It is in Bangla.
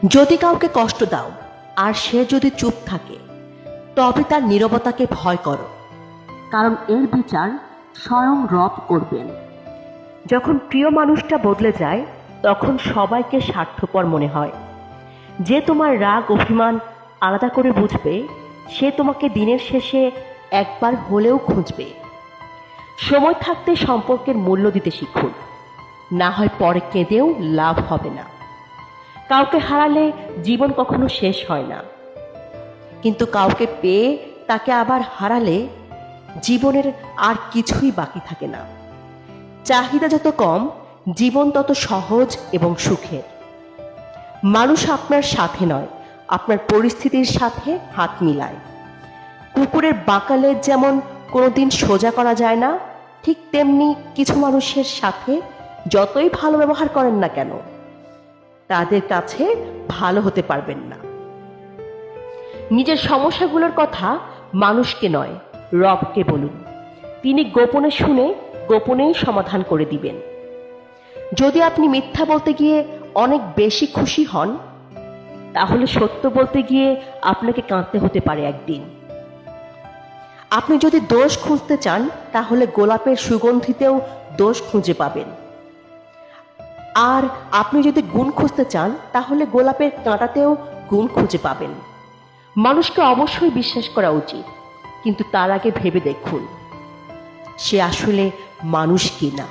যদি কাউকে কষ্ট দাও আর সে যদি চুপ থাকে, তবে তার নীরবতাকে ভয় করো, কারণ এর বিচার স্বয়ং রব করবেন। যখন প্রিয় মানুষটা বদলে যায়, তখন সবাইকে স্বার্থপর মনে হয়। যে তোমার রাগ অভিমান আলাদা করে বুঝবে, সে তোমাকে দিনের শেষে একবার হলেও খুঁজবে। সময় থাকতে সম্পর্কের মূল্য দিতে শিখুন, না হয় পরে কেঁদেও লাভ হবে না। কাউকে হারালে জীবন কখনো শেষ হয় না, কিন্তু কাউকে পেয়ে তাকে আবার হারালে জীবনের আর কিছুই বাকি থাকে না। চাহিদা যত কম, জীবন তত সহজ এবং সুখের। মানুষ আপনার সাথে নয়, আপনার পরিস্থিতির সাথে হাত মিলায়। কুকুরের বাঁকা লেজ যেমন কোনোদিন সোজা করা যায় না, ঠিক তেমনি কিছু মানুষের সাথে যতই ভালো ব্যবহার করেন না কেন, তাদের কাছে ভালো হতে পারবেন না। নিজের সমস্যাগুলোর কথা মানুষকে নয়, রবকে বলুন। তিনি গোপনে শুনে গোপনেই সমাধান করে দিবেন। যদি আপনি মিথ্যা বলতে গিয়ে অনেক বেশি খুশি হন, তাহলে সত্য বলতে গিয়ে আপনাকে কাঁদতে হতে পারে একদিন। আপনি যদি দোষ খুঁজতে চান, তাহলে গোলাপের সুগন্ধিতেও দোষ খুঁজে পাবেন। আর আপনি যদি গুণ খুঁজতে চান, তাহলে গোলাপের কাঁটাতেও গুণ খুঁজে পাবেন। মানুষকে অবশ্যই বিশ্বাস করা উচিত, কিন্তু তার আগে ভেবে দেখুন সে আসলে মানুষ কিনা।